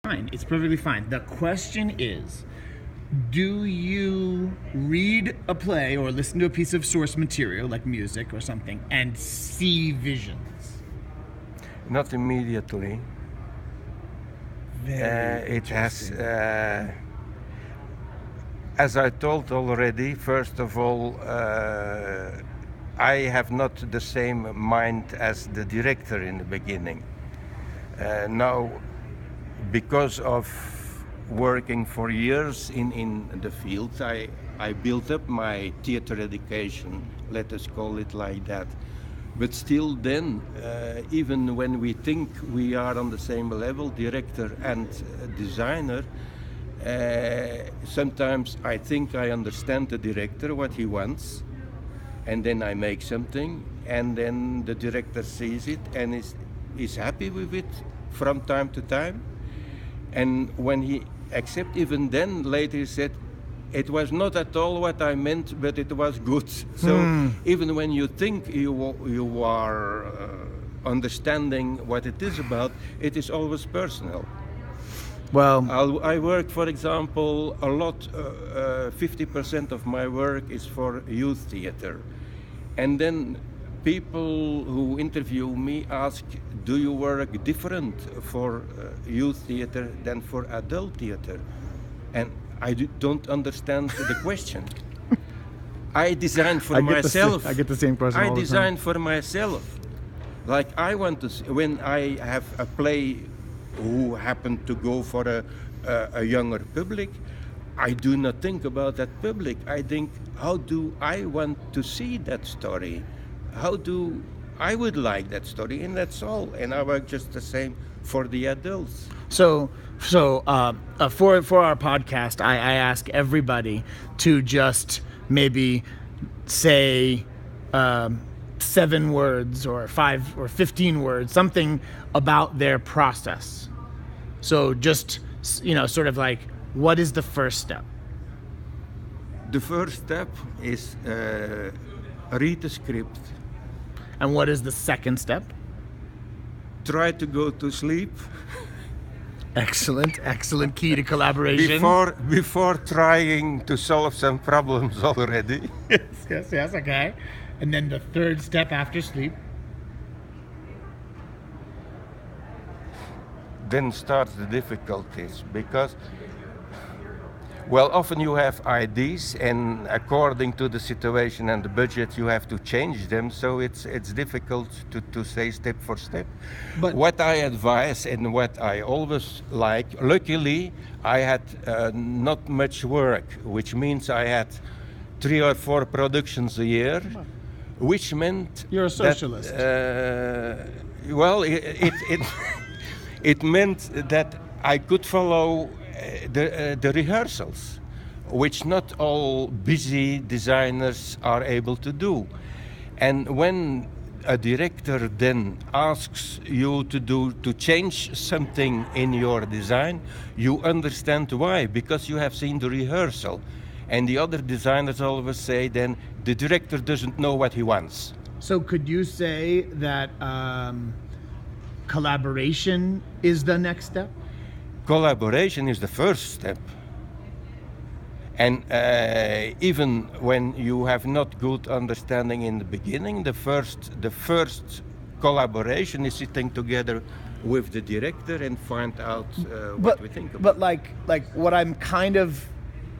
fine. It's perfectly fine. The question is, do you read a play or listen to a piece of source material, like music or something, and see visions? Not immediately. It has, as I told already, first of all, I have not the same mind as the director in the beginning. Now, because of working for years in the field, I built up my theater education, let us call it like that. But still then, even when we think we are on the same level, director and designer, sometimes I think I understand the director, what he wants, and then I make something, and then the director sees it and is happy with it from time to time. And when he accepts, even then later he said, it was not at all what I meant, but it was good. So even when you think you are understanding what it is about, it is always personal. Well, I work, for example, a lot, 50% of my work is for youth theater. And then people who interview me ask, do you work different for youth theater than for adult theater? And I don't understand the question. I design for myself. I get the same question all the time. I design for myself. Like I want to, when I have a play who happen to go for a younger public, I do not think about that public. I think, how do I want to see that story? How do I would like that story? And that's all. And I work just the same for the adults. So for our podcast, I ask everybody to just maybe say 7 words or 5 or 15 words, something about their process. So just, sort of like, what is the first step? The first step is read the script. And what is the second step? Try to go to sleep. Excellent key to collaboration. Before trying to solve some problems already. Yes, okay. And then the third step after sleep? Then starts the difficulties, because often you have ideas, and according to the situation and the budget, you have to change them. So it's difficult to say step for step. But what I advise and what I always like, luckily, I had not much work, which means I had 3 or 4 productions a year, which meant you're a socialist. It meant that I could follow the rehearsals, which not all busy designers are able to do. And when a director then asks you to change something in your design, you understand why, because you have seen the rehearsal. And the other designers always say then the director doesn't know what he wants. So could you say that collaboration is the next step? Collaboration is the first step. And even when you have not good understanding in the beginning, the first collaboration is sitting together with the director and find out what we think about. But like what I'm kind of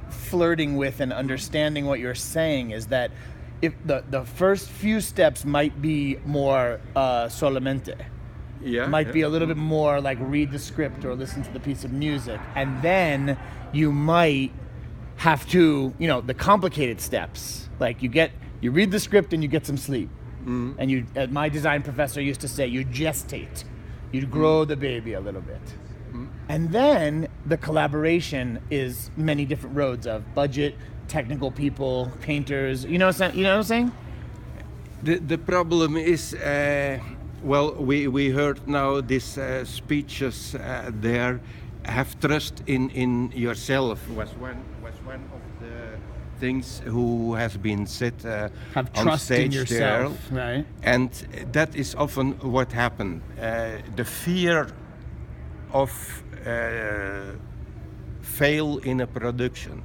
flirting with and understanding what you're saying is that if the first few steps might be more solamente. Might be a little bit more like read the script or listen to the piece of music, and then you might have to, the complicated steps, like you read the script and you get some sleep, and you, as my design professor used to say, you gestate, you grow the baby a little bit, and then the collaboration is many different roads of budget, technical people, painters. You know what I'm saying? The problem is. We heard now these speeches there. Have trust in yourself was one of the things who has been said have on trust stage in yourself, there. right? And that is often what happened. The fear of fail in a production.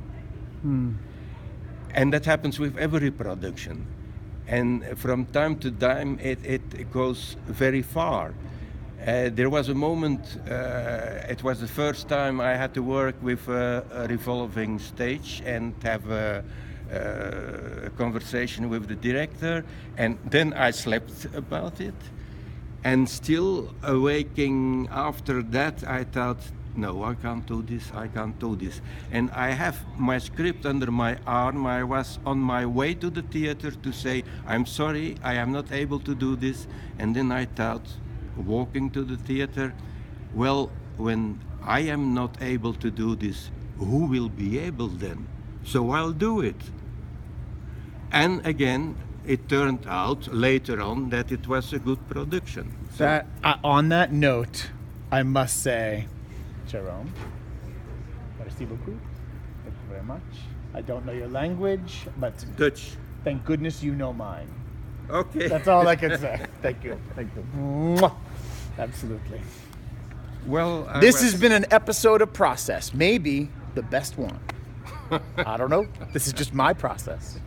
And that happens with every production. And from time to time, it goes very far. There was a moment, it was the first time I had to work with a revolving stage and have a conversation with the director, and then I slept about it. And still awaking after that, I thought, no, I can't do this, I can't do this. And I have my script under my arm. I was on my way to the theater to say, I'm sorry, I am not able to do this. And then I thought, walking to the theater, well, when I am not able to do this, who will be able then? So I'll do it. And again, it turned out later on that it was a good production. That on that note, I must say, Jerome, merci beaucoup. Thank you very much. I don't know your language, but Dutch. thank goodness you know mine. Okay. That's all I can say. Thank you. Thank you. Mwah. Absolutely. Well, This has been an episode of Process, maybe the best one. I don't know. This is just my process.